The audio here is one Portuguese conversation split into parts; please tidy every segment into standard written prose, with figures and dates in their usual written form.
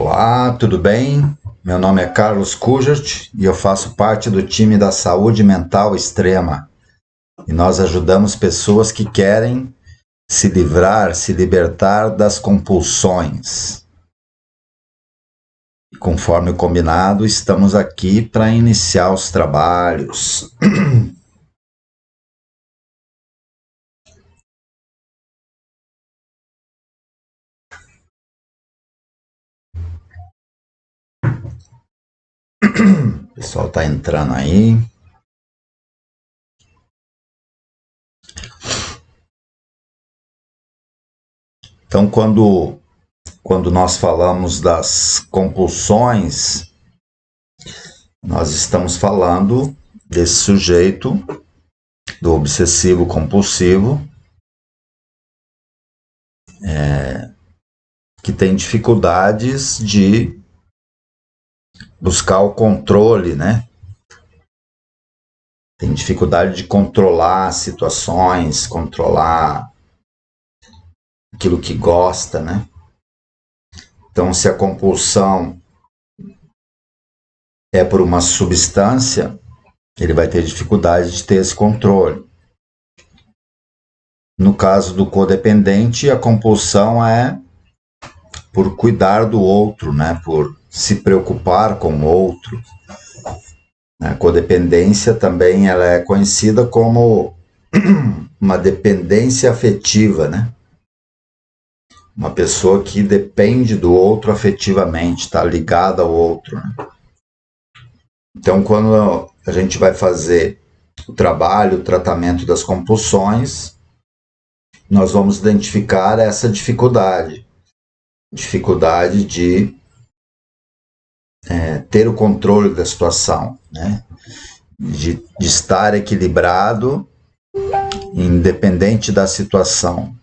Olá, tudo bem? Meu nome é Carlos Kujert e eu faço parte do time da Saúde Mental Extrema. E nós ajudamos pessoas que querem se livrar, se libertar das compulsões. E conforme combinado, estamos aqui para iniciar os trabalhos. O pessoal está entrando aí. Então, quando nós falamos das compulsões, nós estamos falando desse sujeito, do obsessivo compulsivo, que tem dificuldades de buscar o controle, né? Tem dificuldade de controlar situações, controlar aquilo que gosta, né? Então, se a compulsão é por uma substância, ele vai ter dificuldade de ter esse controle. No caso do codependente, a compulsão é por cuidar do outro, né? Por se preocupar com o outro. A codependência também ela é conhecida como uma dependência afetiva, né? Uma pessoa que depende do outro afetivamente, está ligada ao outro, né? Então, quando a gente vai fazer o trabalho, o tratamento das compulsões, nós vamos identificar essa dificuldade de ter o controle da situação, né? De estar equilibrado, independente da situação.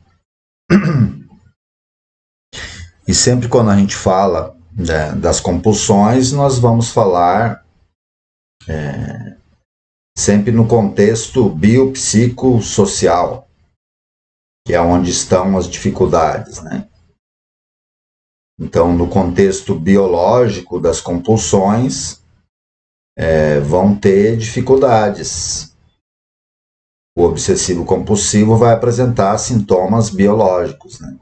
E sempre quando a gente fala das compulsões, nós vamos falar sempre no contexto biopsicossocial, que é onde estão as dificuldades, né? Então, no contexto biológico das compulsões, vão ter dificuldades. O obsessivo compulsivo vai apresentar sintomas biológicos, né?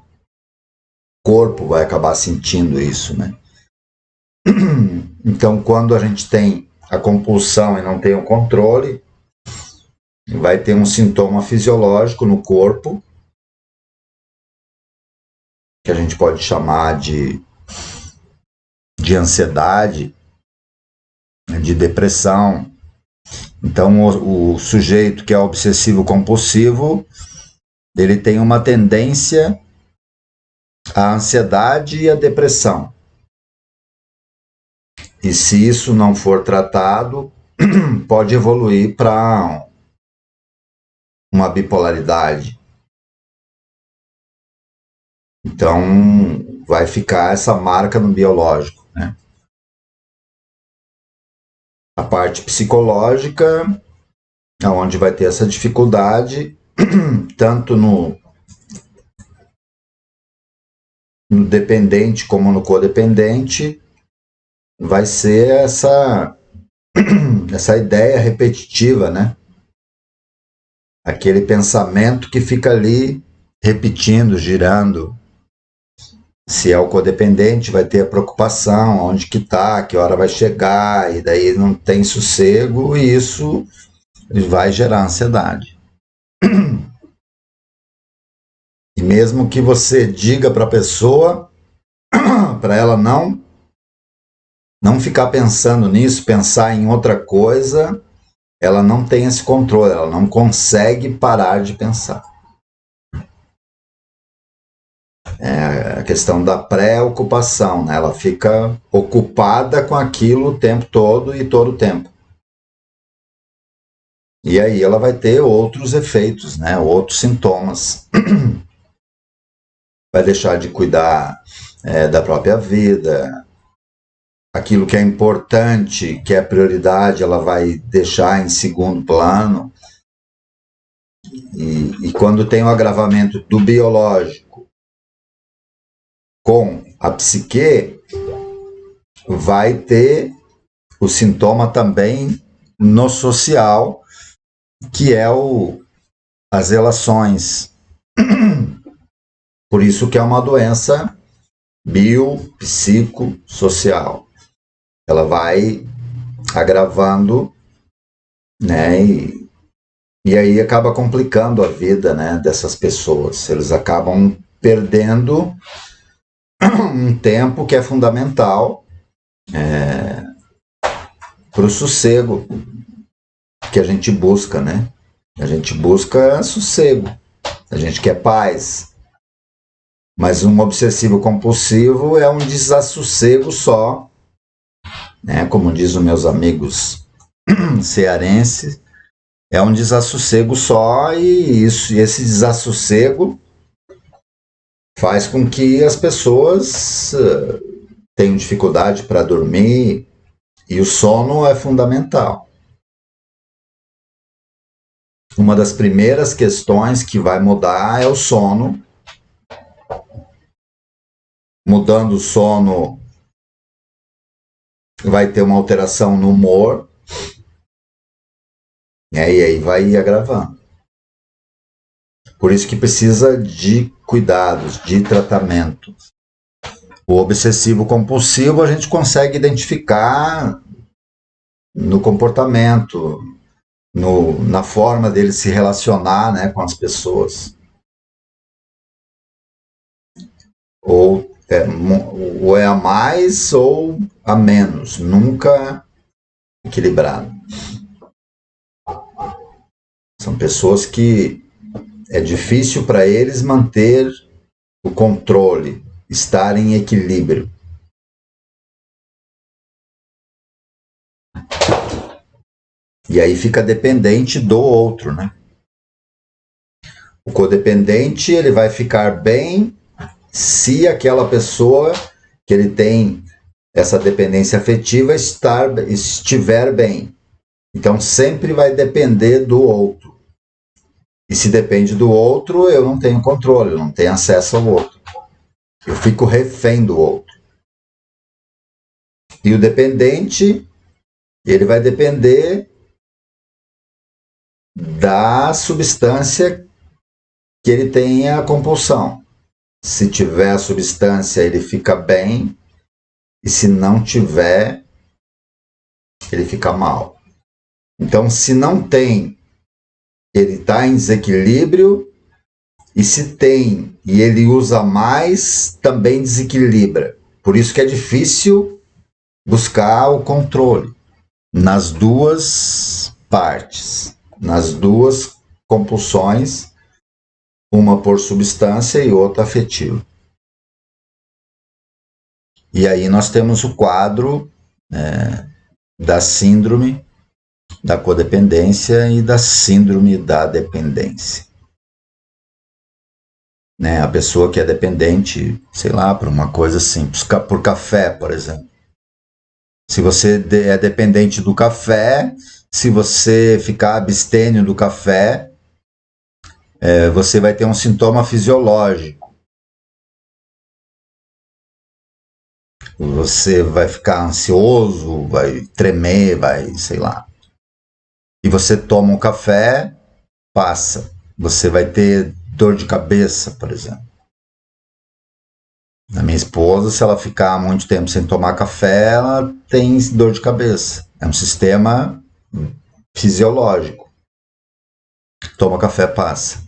O corpo vai acabar sentindo isso, né? Então, quando a gente tem a compulsão e não tem o controle, vai ter um sintoma fisiológico no corpo, que a gente pode chamar de ansiedade, de depressão. Então, o sujeito que é obsessivo compulsivo, ele tem uma tendência à ansiedade e à depressão. E se isso não for tratado, pode evoluir para uma bipolaridade. Então, vai ficar essa marca no biológico, né? A parte psicológica, onde vai ter essa dificuldade, tanto no dependente como no codependente, vai ser essa ideia repetitiva, né? Aquele pensamento que fica ali repetindo, girando. Se é o codependente, vai ter a preocupação, onde que tá, que hora vai chegar, e daí não tem sossego, e isso vai gerar ansiedade. E mesmo que você diga para a pessoa, para ela não ficar pensando nisso, pensar em outra coisa, ela não tem esse controle, ela não consegue parar de pensar. É a questão da preocupação, né? Ela fica ocupada com aquilo o tempo todo e todo o tempo. E aí ela vai ter outros efeitos, né? Outros sintomas. Vai deixar de cuidar da própria vida. Aquilo que é importante, que é prioridade, ela vai deixar em segundo plano. E quando tem o agravamento do biológico com a psique, vai ter o sintoma também no social, que é as relações. Por isso que é uma doença biopsicossocial. Ela vai agravando, né? E aí acaba complicando a vida, né, dessas pessoas. Eles acabam perdendo um tempo que é fundamental para o sossego que a gente busca, né? A gente busca sossego, a gente quer paz. Mas um obsessivo compulsivo é um desassossego só, né? Como diz os meus amigos cearenses, é um desassossego só, e esse desassossego faz com que as pessoas tenham dificuldade para dormir, e o sono é fundamental. Uma das primeiras questões que vai mudar é o sono. Mudando o sono, vai ter uma alteração no humor, né? E aí vai agravando. Por isso que precisa de cuidados, de tratamento. O obsessivo compulsivo a gente consegue identificar no comportamento, na forma dele se relacionar, né, com as pessoas. Ou é a mais ou a menos, nunca equilibrado. São pessoas que é difícil para eles manter o controle, estar em equilíbrio. E aí fica dependente do outro, né? O codependente, ele vai ficar bem se aquela pessoa que ele tem essa dependência afetiva estiver bem. Então sempre vai depender do outro. E se depende do outro, eu não tenho controle, eu não tenho acesso ao outro. Eu fico refém do outro. E o dependente, ele vai depender da substância que ele tenha a compulsão. Se tiver a substância, ele fica bem, e se não tiver, ele fica mal. Então, se não tem, ele está em desequilíbrio, e se tem e ele usa mais, também desequilibra. Por isso que é difícil buscar o controle nas duas partes, nas duas compulsões, uma por substância e outra afetiva. E aí nós temos o quadro da síndrome da codependência e da síndrome da dependência. Né? A pessoa que é dependente, sei lá, por uma coisa assim, por café, por exemplo. Se você é dependente do café, se você ficar abstêmio do café, você vai ter um sintoma fisiológico. Você vai ficar ansioso, vai tremer, sei lá. E você toma um café, passa. Você vai ter dor de cabeça, por exemplo. A minha esposa, se ela ficar muito tempo sem tomar café, ela tem dor de cabeça. É um sistema fisiológico. Toma café, passa.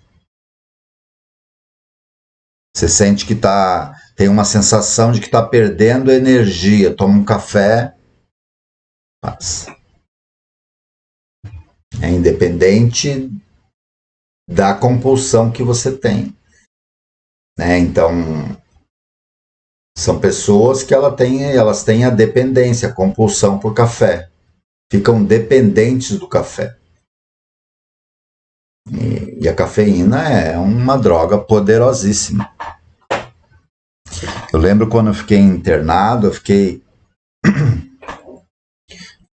Você sente que tem uma sensação de que está perdendo energia. Toma um café, passa. É independente da compulsão que você tem. Né? Então, são pessoas que elas têm a dependência, a compulsão por café. Ficam dependentes do café. E a cafeína é uma droga poderosíssima. Eu lembro quando eu fiquei internado, fiquei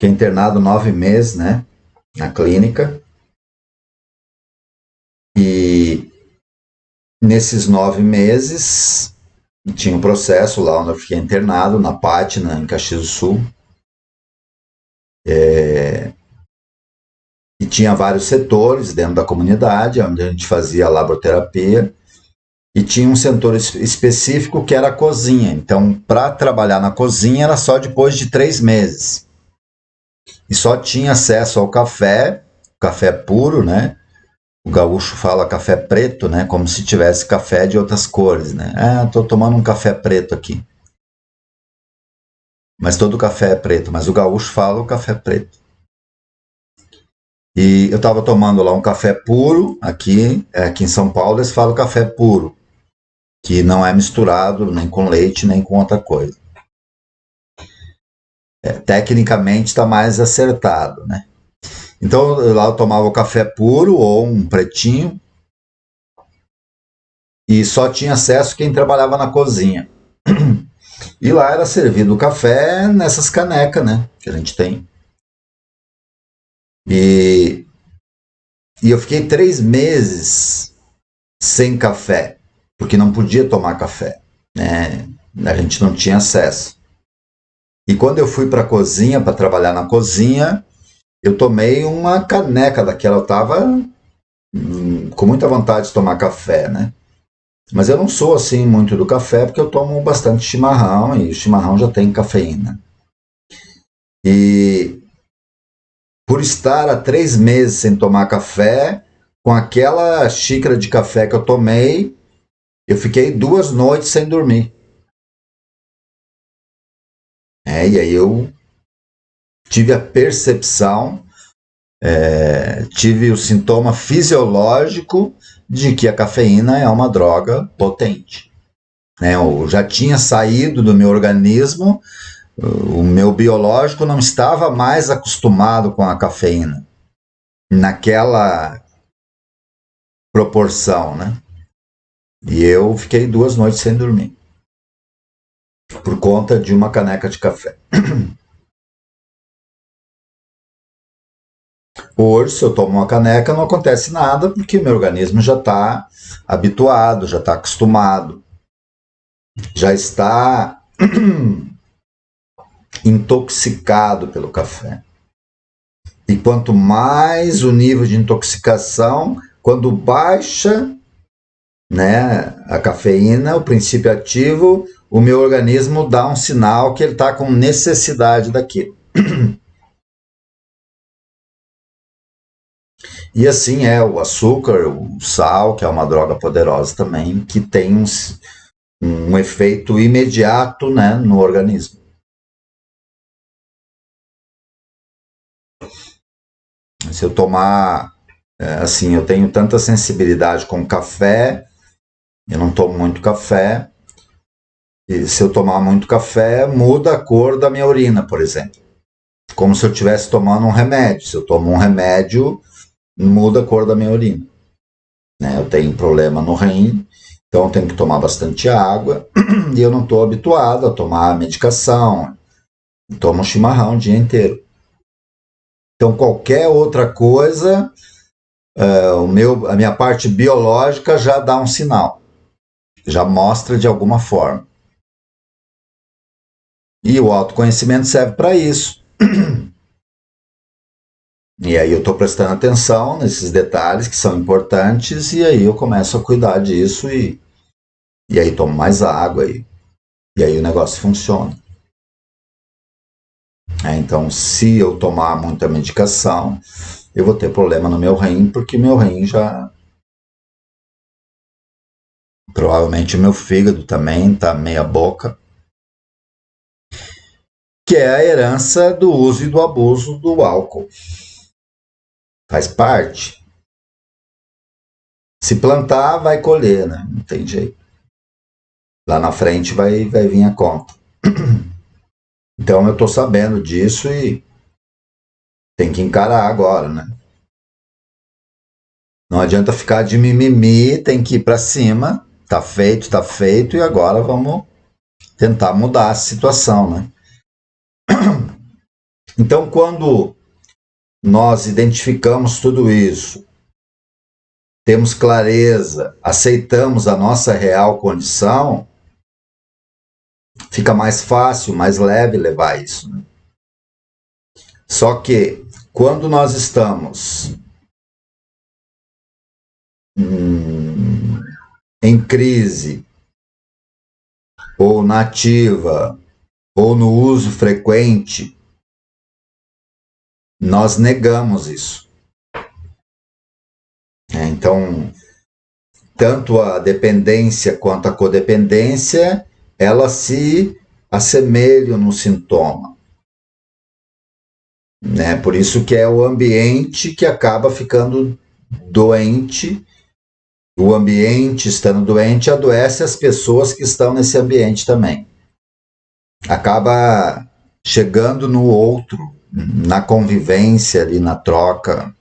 internado 9 meses, né, na clínica. E nesses 9 meses, E tinha um processo lá onde eu fiquei internado, na Pátina, em Caxias do Sul. E tinha vários setores dentro da comunidade, onde a gente fazia laboterapia. E tinha um setor específico que era a cozinha. Então, para trabalhar na cozinha era só depois de 3 meses. E só tinha acesso ao café puro, né? O gaúcho fala café preto, né? Como se tivesse café de outras cores, né? Ah, tô tomando um café preto aqui. Mas todo café é preto, mas o gaúcho fala o café preto. E eu estava tomando lá um café puro, aqui em São Paulo eles falam café puro, que não é misturado nem com leite, nem com outra coisa. Tecnicamente está mais acertado, né? Então lá eu tomava o café puro ou um pretinho, e só tinha acesso quem trabalhava na cozinha. E lá era servido o café nessas canecas, né? Que a gente tem. E eu fiquei 3 meses sem café, porque não podia tomar café, né? A gente não tinha acesso. E quando eu fui para a cozinha, para trabalhar na cozinha, eu tomei uma caneca daquela. Eu estava com muita vontade de tomar café, né? Mas eu não sou assim muito do café, porque eu tomo bastante chimarrão, e o chimarrão já tem cafeína. E por estar há 3 meses sem tomar café, com aquela xícara de café que eu tomei, eu fiquei 2 noites sem dormir. E aí eu tive a percepção, tive o sintoma fisiológico de que a cafeína é uma droga potente. Eu já tinha saído do meu organismo, o meu biológico não estava mais acostumado com a cafeína, naquela proporção, né? E eu fiquei 2 noites sem dormir, por conta de uma caneca de café. Hoje, se eu tomo uma caneca, não acontece nada, porque meu organismo já está habituado, já está acostumado, já está intoxicado pelo café. E quanto mais o nível de intoxicação, quando baixa, né, a cafeína, o princípio ativo, o meu organismo dá um sinal que ele está com necessidade daquilo. E assim é o açúcar, o sal, que é uma droga poderosa também, que tem um efeito imediato, né, no organismo. Se eu tomar, assim, eu tenho tanta sensibilidade com café, eu não tomo muito café, e se eu tomar muito café, muda a cor da minha urina, por exemplo. Como se eu estivesse tomando um remédio. Se eu tomo um remédio, muda a cor da minha urina. Eu tenho problema no rim, então eu tenho que tomar bastante água, e eu não estou habituado a tomar medicação, tomo chimarrão o dia inteiro. Então qualquer outra coisa, a minha parte biológica já dá um sinal, já mostra de alguma forma. E o autoconhecimento serve para isso. E aí eu estou prestando atenção nesses detalhes que são importantes, e aí eu começo a cuidar disso, e aí tomo mais água, e aí o negócio funciona. Então, se eu tomar muita medicação, eu vou ter problema no meu rim, porque meu rim já... Provavelmente o meu fígado também está meia boca, que é a herança do uso e do abuso do álcool. Faz parte. Se plantar, vai colher, né? Não tem jeito. Lá na frente vai vir a conta. Então eu estou sabendo disso e tem que encarar agora, né? Não adianta ficar de mimimi, tem que ir para cima. Tá feito, e agora vamos tentar mudar a situação, né? Então, quando nós identificamos tudo isso, temos clareza, aceitamos a nossa real condição, fica mais fácil, mais leve levar isso, né? Só que quando nós estamos em crise, ou na ativa, ou no uso frequente, nós negamos isso. Então, tanto a dependência quanto a codependência, elas se assemelham no sintoma. Né? Por isso que é o ambiente que acaba ficando doente. O ambiente estando doente adoece as pessoas que estão nesse ambiente também. Acaba chegando no outro, na convivência ali, na troca,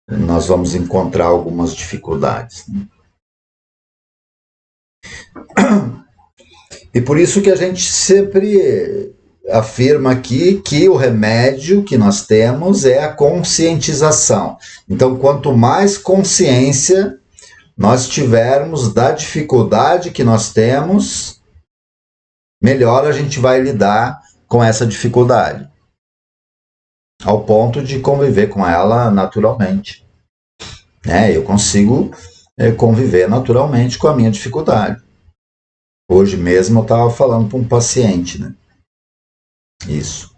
nós vamos encontrar algumas dificuldades. E por isso que a gente sempre afirma aqui que o remédio que nós temos é a conscientização. Então, quanto mais consciência nós tivermos da dificuldade que nós temos, melhor a gente vai lidar com essa dificuldade, ao ponto de conviver com ela naturalmente. Eu consigo conviver naturalmente com a minha dificuldade. Hoje mesmo eu estava falando para um paciente, né? Isso.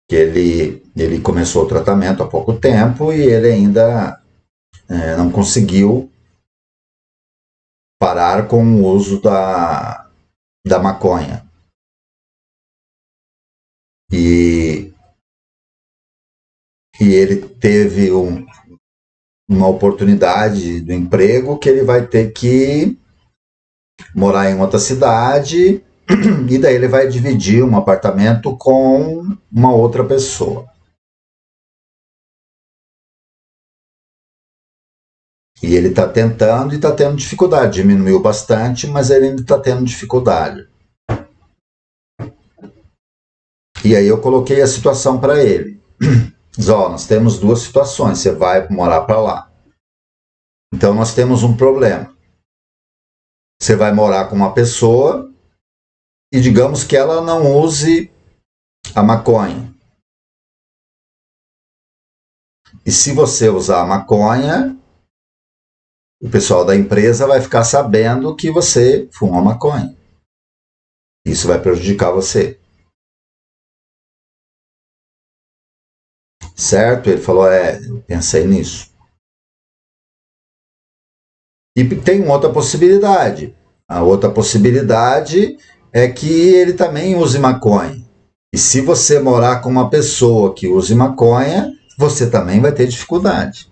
Que ele começou o tratamento há pouco tempo e ele ainda não conseguiu parar com o uso da maconha. E ele teve uma oportunidade do emprego que ele vai ter que morar em outra cidade e daí ele vai dividir um apartamento com uma outra pessoa. E ele está tentando e está tendo dificuldade. Diminuiu bastante, mas ele ainda está tendo dificuldade. E aí eu coloquei a situação para ele. Diz, nós temos duas situações, você vai morar para lá. Então nós temos um problema. Você vai morar com uma pessoa e digamos que ela não use a maconha. E se você usar a maconha, o pessoal da empresa vai ficar sabendo que você fuma maconha. Isso vai prejudicar você. Certo? Ele falou, eu pensei nisso. E tem outra possibilidade. A outra possibilidade é que ele também use maconha. E se você morar com uma pessoa que use maconha, você também vai ter dificuldade.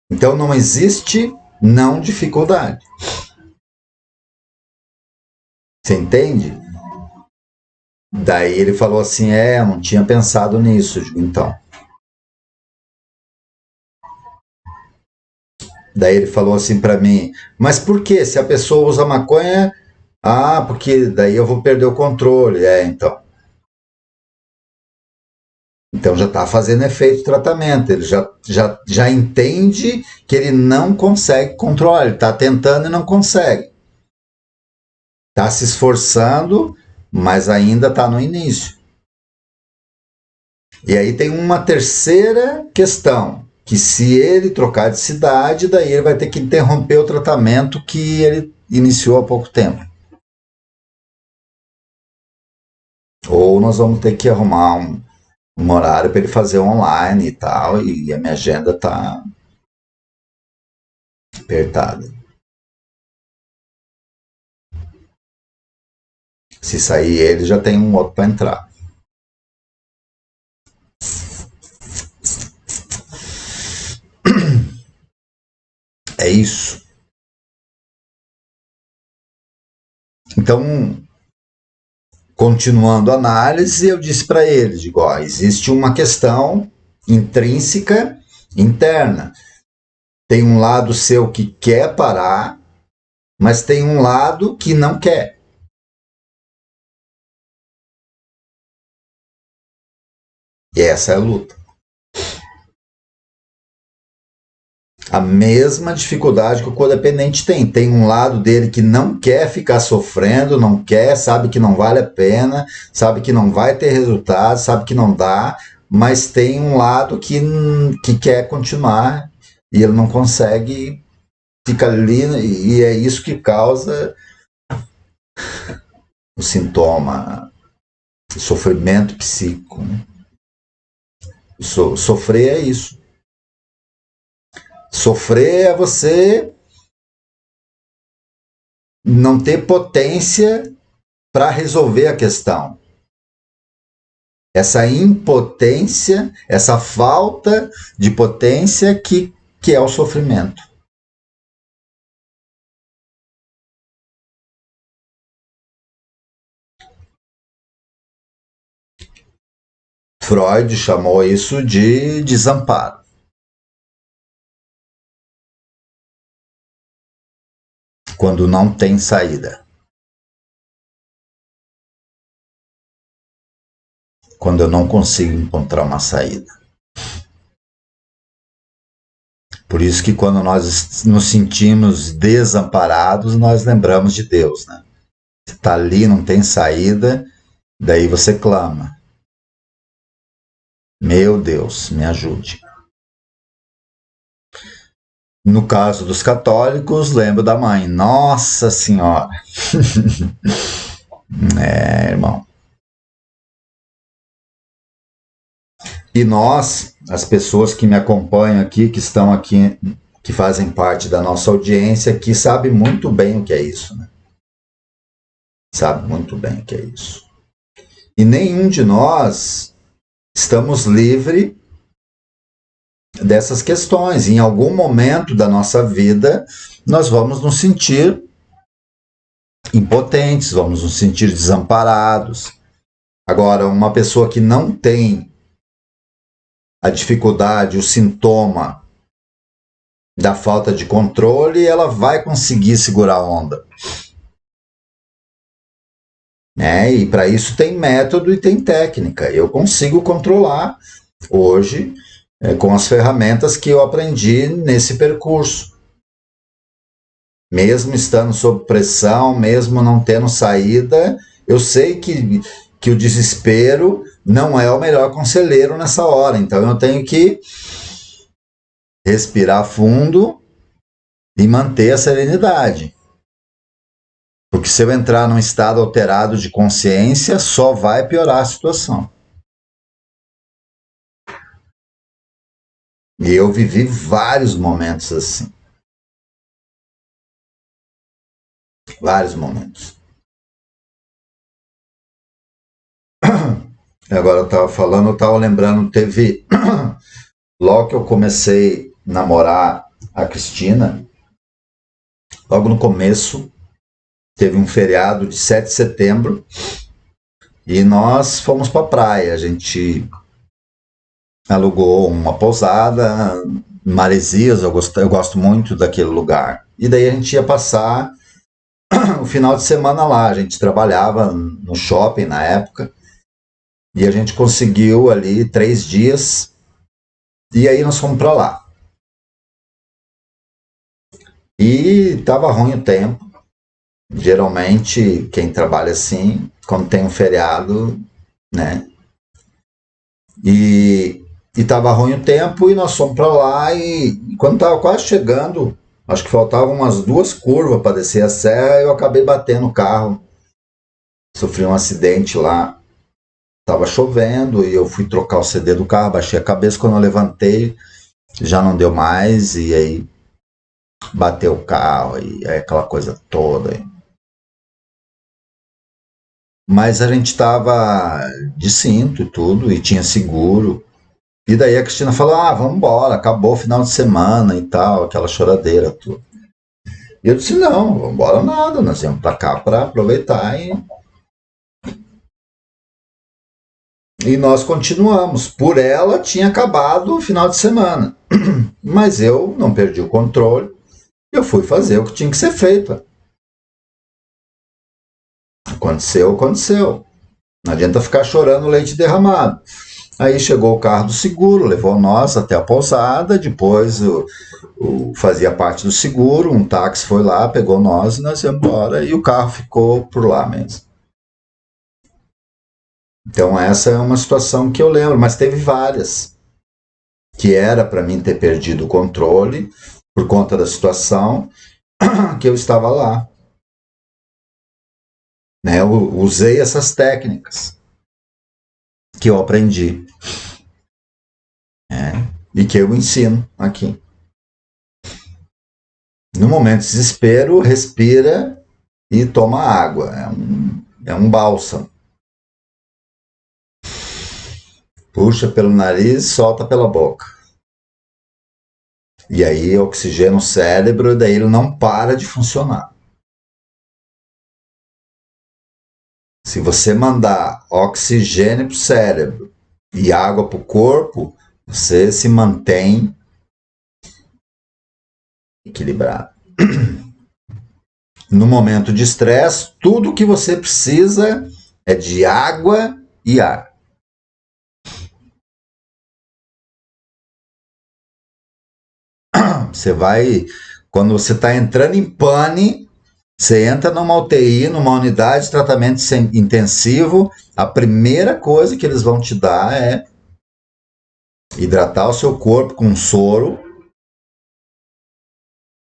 Então não existe não dificuldade. Você entende? Daí ele falou assim, eu não tinha pensado nisso. Eu digo, então. Daí ele falou assim para mim, mas por que? Se a pessoa usa maconha, porque daí eu vou perder o controle. Então. Então já está fazendo efeito o tratamento, ele já entende que ele não consegue controlar, ele está tentando e não consegue. Está se esforçando, mas ainda está no início. E aí tem uma terceira questão, que se ele trocar de cidade, daí ele vai ter que interromper o tratamento que ele iniciou há pouco tempo. Ou nós vamos ter que arrumar um horário para ele fazer online e tal, e a minha agenda está apertada. Se sair ele, já tem um outro para entrar. É isso. Então, continuando a análise, eu disse para ele, existe uma questão intrínseca, interna. Tem um lado seu que quer parar, mas tem um lado que não quer. E essa é a luta. A mesma dificuldade que o codependente tem. Tem um lado dele que não quer ficar sofrendo, não quer, sabe que não vale a pena, sabe que não vai ter resultado, sabe que não dá, mas tem um lado que quer continuar e ele não consegue, fica ali, e é isso que causa o sintoma, o sofrimento psíquico. Sofrer é isso. Sofrer é você não ter potência para resolver a questão. Essa impotência, essa falta de potência que é o sofrimento. Freud chamou isso de desamparo. Quando não tem saída. Quando eu não consigo encontrar uma saída. Por isso que quando nós nos sentimos desamparados, nós lembramos de Deus, né? Você está ali, não tem saída, daí você clama. Meu Deus, me ajude. No caso dos católicos, lembro da mãe. Nossa Senhora! Irmão. E nós, as pessoas que me acompanham aqui, que estão aqui, que fazem parte da nossa audiência, que sabem muito bem o que é isso, né? Sabe muito bem o que é isso. E nenhum de nós estamos livres dessas questões. Em algum momento da nossa vida, nós vamos nos sentir impotentes, vamos nos sentir desamparados. Agora, uma pessoa que não tem a dificuldade, o sintoma da falta de controle, ela vai conseguir segurar a onda. E para isso tem método e tem técnica. Eu consigo controlar hoje com as ferramentas que eu aprendi nesse percurso. Mesmo estando sob pressão, mesmo não tendo saída, eu sei que o desespero não é o melhor conselheiro nessa hora. Então eu tenho que respirar fundo e manter a serenidade. Porque se eu entrar num estado alterado de consciência, só vai piorar a situação. E eu vivi vários momentos assim. Vários momentos. Agora eu estava lembrando, teve... Logo que eu comecei a namorar a Cristina, logo no começo, teve um feriado de 7 de setembro e nós fomos para a praia. A gente alugou uma pousada, Maresias, eu gosto muito daquele lugar. E daí a gente ia passar o final de semana lá. A gente trabalhava no shopping na época e a gente conseguiu ali 3 dias e aí nós fomos para lá. E estava ruim o tempo. Geralmente, quem trabalha assim, quando tem um feriado, né? E estava ruim o tempo e nós fomos para lá e quando estava quase chegando, acho que faltavam umas 2 curvas para descer a serra, eu acabei batendo o carro. Sofri um acidente lá. Estava chovendo e eu fui trocar o CD do carro, baixei a cabeça, quando eu levantei, já não deu mais e aí bateu o carro e aí aquela coisa toda. Mas a gente estava de cinto e tudo, e tinha seguro. E daí a Cristina falou, vamos embora, acabou o final de semana e tal, aquela choradeira toda. E eu disse, não, vamos embora nada, nós viemos para cá para aproveitar e nós continuamos. Por ela tinha acabado o final de semana, mas eu não perdi o controle, eu fui fazer o que tinha que ser feito. Aconteceu. Não adianta ficar chorando leite derramado. Aí chegou o carro do seguro, levou nós até a pousada, depois fazia parte do seguro, um táxi foi lá, pegou nós e nós íamos embora, e o carro ficou por lá mesmo. Então essa é uma situação que eu lembro, mas teve várias, que era para mim ter perdido o controle por conta da situação que eu estava lá. Né? Eu usei essas técnicas que eu aprendi, e que eu ensino aqui. No momento de desespero, respira e toma água. É um bálsamo. Puxa pelo nariz, solta pela boca. E aí oxigena o cérebro e daí ele não para de funcionar. Se você mandar oxigênio para o cérebro e água para o corpo, você se mantém equilibrado. No momento de estresse, tudo que você precisa é de água e ar. Você vai, quando você está entrando em pane, você entra numa UTI, numa unidade de tratamento intensivo, a primeira coisa que eles vão te dar é hidratar o seu corpo com soro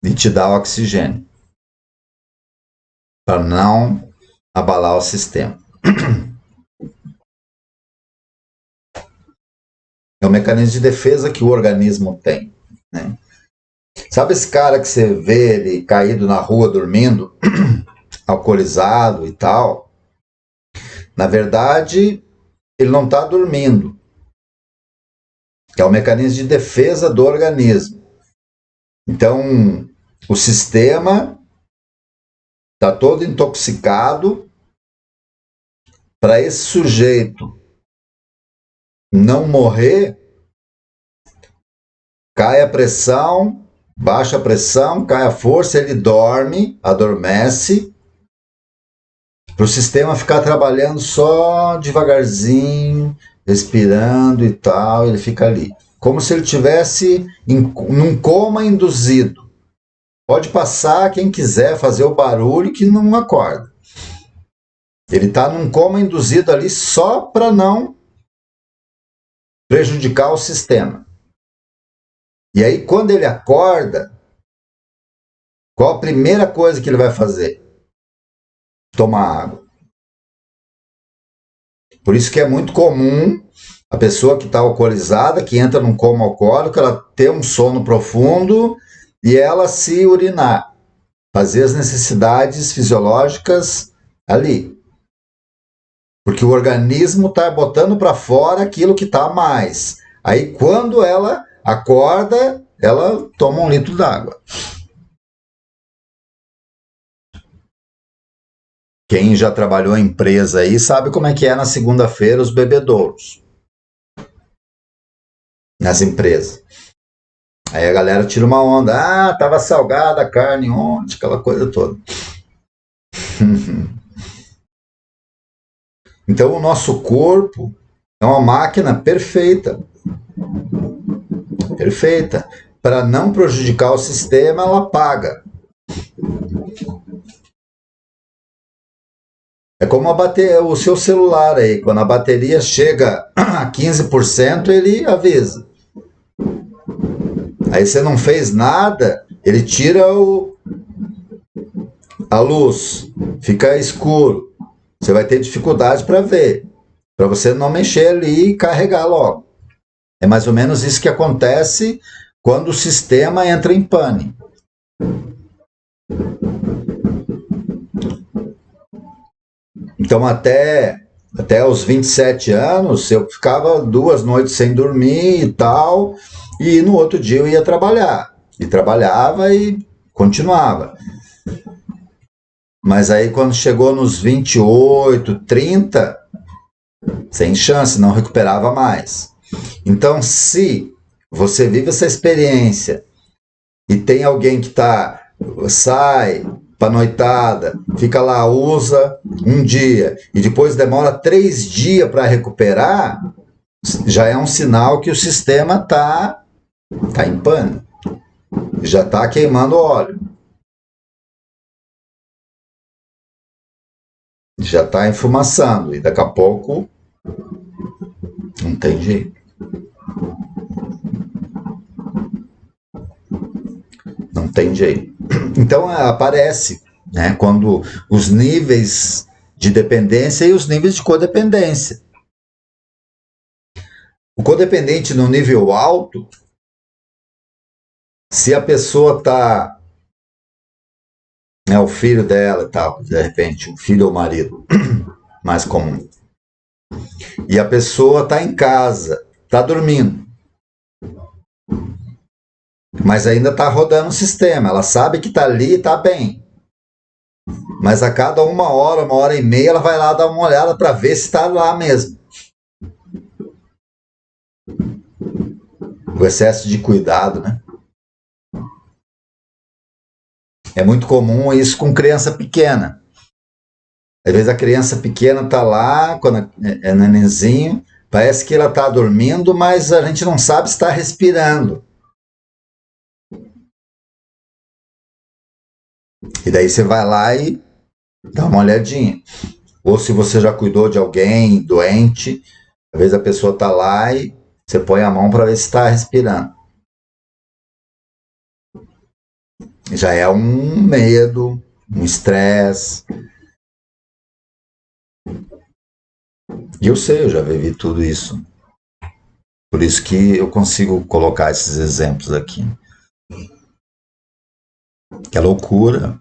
e te dar oxigênio, para não abalar o sistema. É um mecanismo de defesa que o organismo tem, né? Sabe esse cara que você vê ele caído na rua dormindo, alcoolizado e tal? Na verdade, ele não está dormindo. É o mecanismo de defesa do organismo. Então, o sistema está todo intoxicado para esse sujeito não morrer. Cai a pressão, baixa a pressão, cai a força, ele dorme, adormece, para o sistema ficar trabalhando só devagarzinho, respirando e tal, ele fica ali. Como se ele estivesse num coma induzido. Pode passar quem quiser fazer o barulho que não acorda. Ele está num coma induzido ali só para não prejudicar o sistema. E aí, quando ele acorda, qual a primeira coisa que ele vai fazer? Tomar água. Por isso que é muito comum a pessoa que está alcoolizada, que entra num coma alcoólico, ela ter um sono profundo e ela se urinar, fazer as necessidades fisiológicas ali. Porque o organismo está botando para fora aquilo que está a mais. Aí quando ela acorda, ela toma 1 litro d'água. Quem já trabalhou em empresa aí sabe como é que é na segunda-feira os bebedouros. Nas empresas. Aí a galera tira uma onda. Ah, tava salgada a carne ontem, aquela coisa toda. Então o nosso corpo é uma máquina perfeita. Perfeita. Para não prejudicar o sistema, ela paga. É como o seu celular aí. Quando a bateria chega a 15%, ele avisa. Aí você não fez nada, ele tira a luz, fica escuro. Você vai ter dificuldade para ver, para você não mexer ali e carregar logo. É mais ou menos isso que acontece quando o sistema entra em pane. Então até os 27 anos eu ficava 2 noites sem dormir e tal, e no outro dia eu ia trabalhar. E trabalhava e continuava. Mas aí quando chegou nos 28, 30, sem chance, não recuperava mais. Então se você vive essa experiência e tem alguém que sai para noitada, fica lá, usa um dia e depois demora 3 dias para recuperar, já é um sinal que o sistema está em pane. Já está queimando óleo. Já está enfumaçando. E daqui a pouco não tem jeito. Não tem jeito. Então aparece, né, quando os níveis de dependência e os níveis de codependência. O codependente no nível alto, se a pessoa está, né, o filho dela e tal, de repente, o filho ou o marido, mais comum, e a pessoa está em casa, está dormindo, mas ainda está rodando o sistema, ela sabe que está ali e está bem. Mas a cada 1 hora, 1 hora e meia, ela vai lá dar uma olhada para ver se está lá mesmo. O excesso de cuidado, né? É muito comum isso com criança pequena. Às vezes a criança pequena está lá, quando é nenenzinho, parece que ela está dormindo, mas a gente não sabe se está respirando. E daí você vai lá e dá uma olhadinha. Ou se você já cuidou de alguém doente, às vezes a pessoa está lá e você põe a mão para ver se está respirando. Já é um medo, um estresse. E eu sei, eu já vivi tudo isso. Por isso que eu consigo colocar esses exemplos aqui. Que é loucura.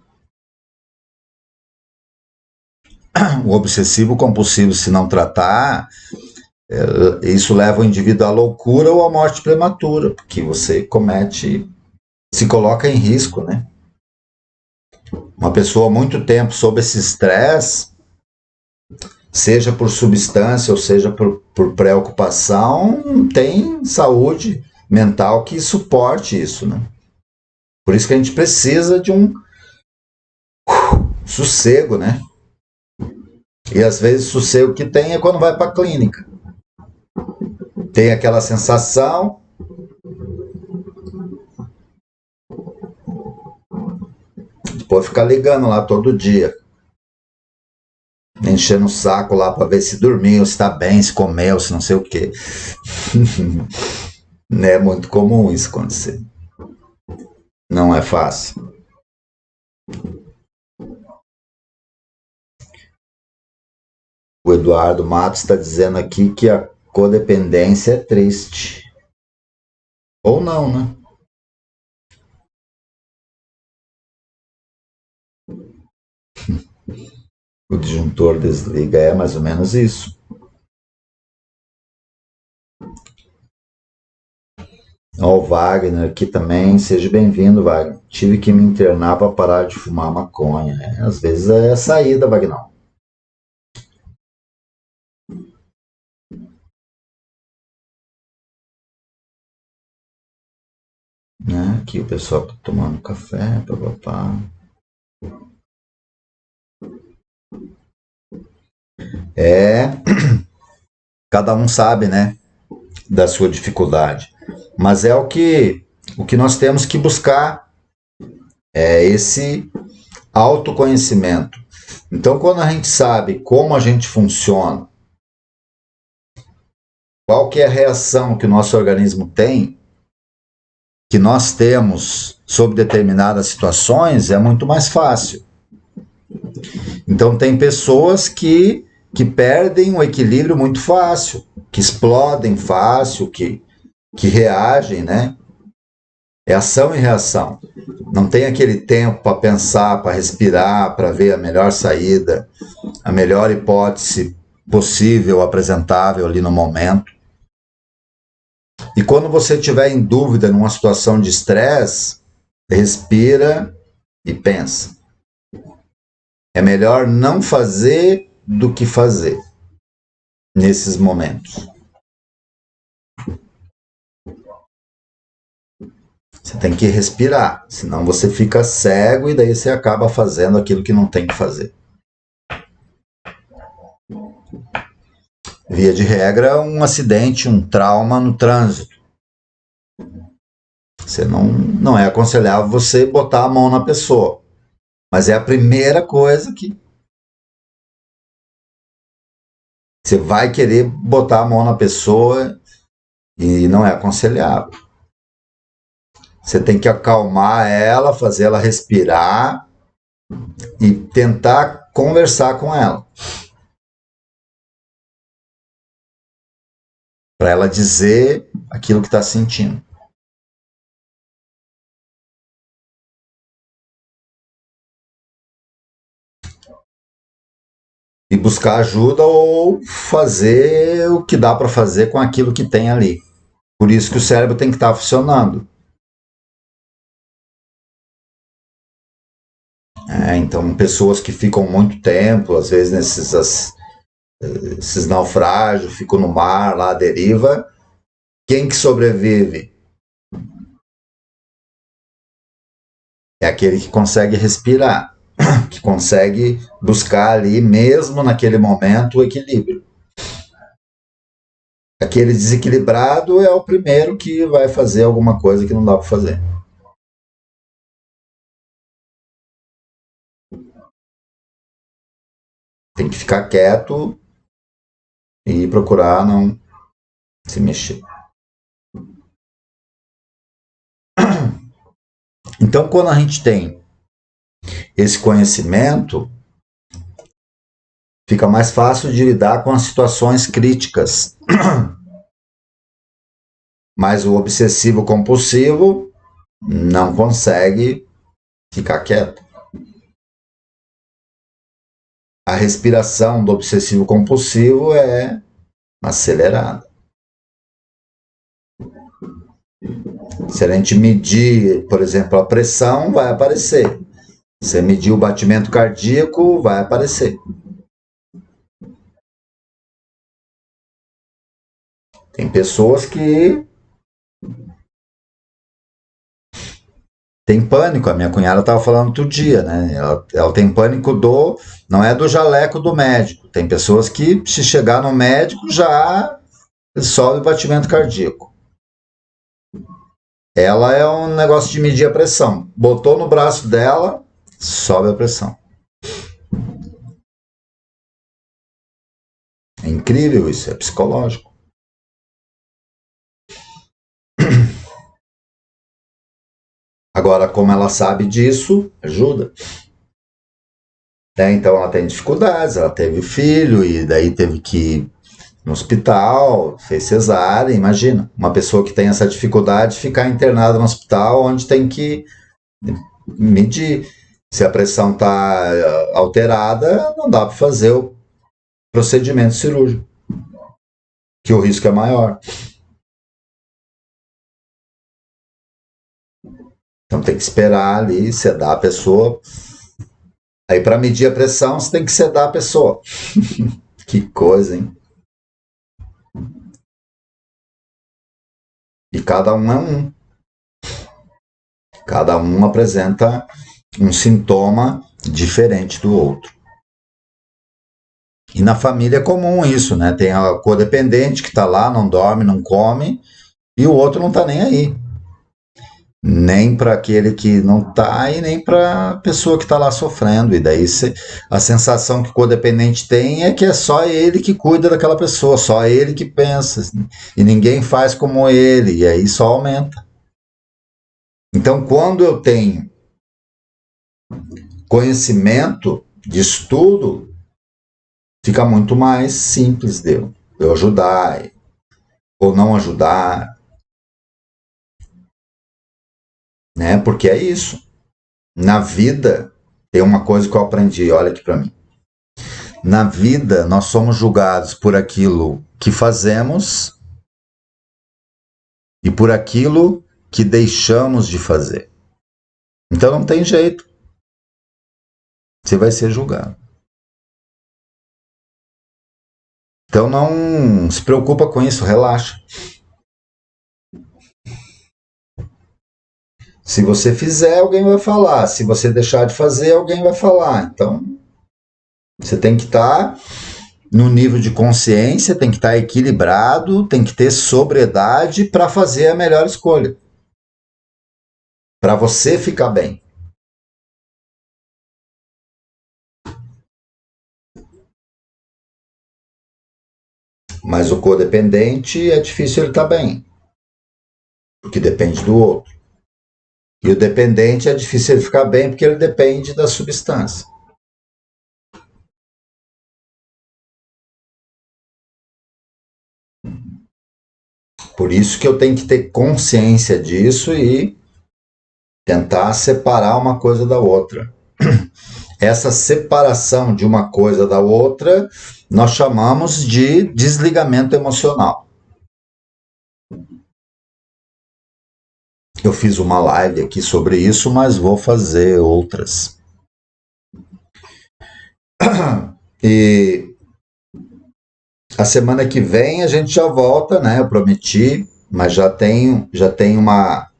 O obsessivo compulsivo, se não tratar, isso leva o indivíduo à loucura ou à morte prematura, porque você comete, se coloca em risco, né? Uma pessoa muito tempo sob esse estresse, seja por substância ou seja por preocupação, não tem saúde mental que suporte isso, né? Por isso que a gente precisa de um sossego, né? E às vezes o sossego que tem é quando vai para a clínica. Tem aquela sensação, pode ficar ligando lá todo dia, enchendo o saco lá para ver se dormiu, se está bem, se comeu, se não sei o quê. É muito comum isso acontecer. Não é fácil. O Eduardo Matos está dizendo aqui que a codependência é triste. Ou não, né? O disjuntor desliga, é mais ou menos isso. Ó, o Wagner aqui também, seja bem-vindo, Wagner. Tive que me internar para parar de fumar maconha. Às vezes é a saída, Wagner. Né? Aqui o pessoal tá tomando café, papapá. Cada um sabe, né, da sua dificuldade. Mas é o que nós temos que buscar, é esse autoconhecimento. Então, quando a gente sabe como a gente funciona, qual que é a reação que o nosso organismo tem, que nós temos sobre determinadas situações, é muito mais fácil. Então, tem pessoas que perdem o equilíbrio muito fácil, que explodem fácil, que reagem, né? É ação e reação. Não tem aquele tempo para pensar, para respirar, para ver a melhor saída, a melhor hipótese possível, apresentável ali no momento. E quando você estiver em dúvida numa situação de estresse, respira e pensa. É melhor não fazer do que fazer nesses momentos. Você tem que respirar, senão você fica cego e daí você acaba fazendo aquilo que não tem que fazer. Via de regra, um acidente, um trauma no trânsito. Você não é aconselhável você botar a mão na pessoa. Mas é a primeira coisa que você vai querer botar a mão na pessoa e não é aconselhável. Você tem que acalmar ela, fazer ela respirar e tentar conversar com ela. Para ela dizer aquilo que está sentindo. E buscar ajuda ou fazer o que dá para fazer com aquilo que tem ali. Por isso que o cérebro tem que estar funcionando. Então, pessoas que ficam muito tempo, às vezes nesses naufrágios, ficam no mar, lá à deriva, quem que sobrevive? É aquele que consegue respirar, que consegue buscar ali, mesmo naquele momento, o equilíbrio. Aquele desequilibrado é o primeiro que vai fazer alguma coisa que não dá para fazer. Tem que ficar quieto e procurar não se mexer. Então, quando a gente tem esse conhecimento, fica mais fácil de lidar com as situações críticas. Mas o obsessivo compulsivo não consegue ficar quieto. A respiração do obsessivo compulsivo é acelerada. Se a gente medir, por exemplo, a pressão, vai aparecer. Se medir o batimento cardíaco, vai aparecer. Tem pessoas que tem pânico. A minha cunhada estava falando outro dia, né? Ela tem pânico não é do jaleco do médico. Tem pessoas que, se chegar no médico, já sobe o batimento cardíaco. Ela é um negócio de medir a pressão. Botou no braço dela, sobe a pressão. É incrível isso, é psicológico. Agora, como ela sabe disso, ajuda. Então ela tem dificuldades, ela teve filho e daí teve que ir no hospital, fez cesárea, imagina. Uma pessoa que tem essa dificuldade ficar internada no hospital onde tem que medir. Se a pressão está alterada, não dá para fazer o procedimento cirúrgico, que o risco é maior. Então tem que esperar ali, sedar a pessoa. Aí para medir a pressão, você tem que sedar a pessoa. Que coisa, hein? E cada um é um. Cada um apresenta um sintoma diferente do outro. E na família é comum isso, né? Tem a codependente que está lá, não dorme, não come, e o outro não está nem aí. Nem para aquele que não está e nem para a pessoa que está lá sofrendo. E daí a sensação que o codependente tem é que é só ele que cuida daquela pessoa, só ele que pensa. E ninguém faz como ele, e aí só aumenta. Então, quando eu tenho conhecimento de estudo, fica muito mais simples de eu ajudar ou não ajudar. Né? Porque é isso. Na vida, tem uma coisa que eu aprendi, olha aqui para mim. Na vida, nós somos julgados por aquilo que fazemos e por aquilo que deixamos de fazer. Então não tem jeito. Você vai ser julgado. Então não se preocupa com isso, relaxa. Se você fizer, alguém vai falar. Se você deixar de fazer, alguém vai falar. Então, você tem que estar no nível de consciência, tem que estar equilibrado, tem que ter sobriedade para fazer a melhor escolha. para você ficar bem. Mas o codependente é difícil ele estar bem, porque depende do outro. E o dependente é difícil ele ficar bem, porque ele depende da substância. Por isso que eu tenho que ter consciência disso e tentar separar uma coisa da outra. Essa separação de uma coisa da outra nós chamamos de desligamento emocional. Eu fiz uma live aqui sobre isso, mas vou fazer outras. E a semana que vem a gente já volta, né? Eu prometi, mas já tenho uma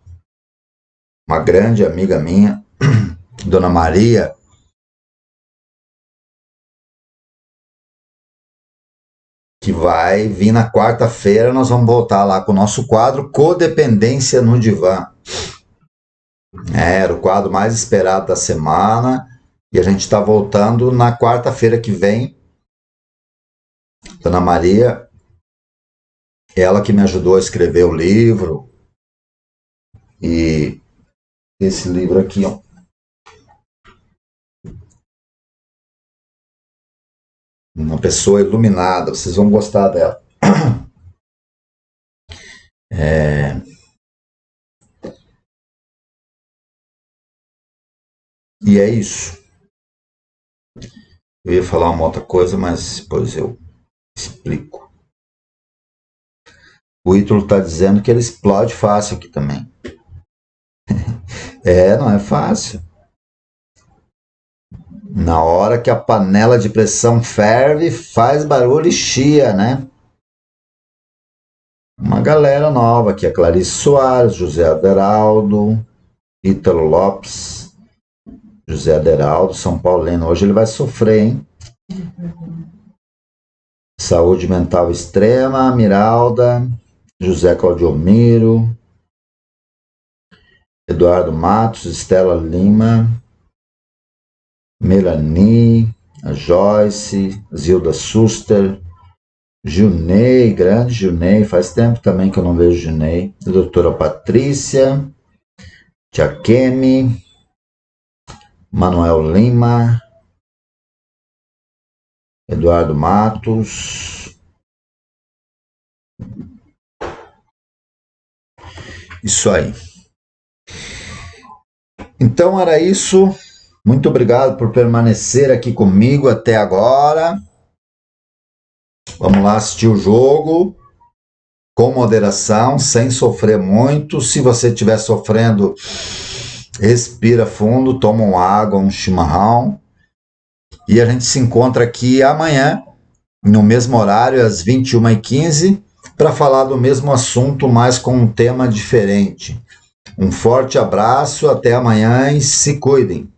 grande amiga minha, Dona Maria, que vai vir na quarta-feira. Nós vamos voltar lá com o nosso quadro Codependência no Divã. Era o quadro mais esperado da semana e a gente está voltando na quarta-feira que vem. Dona Maria, ela que me ajudou a escrever o livro, e esse livro aqui, ó. Uma pessoa iluminada, vocês vão gostar dela. E é isso. Eu ia falar uma outra coisa, mas depois eu explico. O Ítalo está dizendo que ele explode fácil aqui também. Não é fácil. Na hora que a panela de pressão ferve, faz barulho e chia, né? Uma galera nova aqui, a Clarice Soares, José Aderaldo, Ítalo Lopes, José Aderaldo, São Paulino. Hoje ele vai sofrer, hein? Saúde mental extrema, Miralda, José Claudiomiro, Eduardo Matos, Estela Lima, Melanie, a Joyce, Zilda Suster, Junei, grande Junei, faz tempo também que eu não vejo Junei, a doutora Patrícia, Tia Kemi, Manuel Lima, Eduardo Matos. Isso aí. Então era isso. Muito obrigado por permanecer aqui comigo até agora. Vamos lá assistir o jogo com moderação, sem sofrer muito. Se você estiver sofrendo, respira fundo, toma uma água, um chimarrão. E a gente se encontra aqui amanhã, no mesmo horário, às 21h15, para falar do mesmo assunto, mas com um tema diferente. Um forte abraço, até amanhã e se cuidem.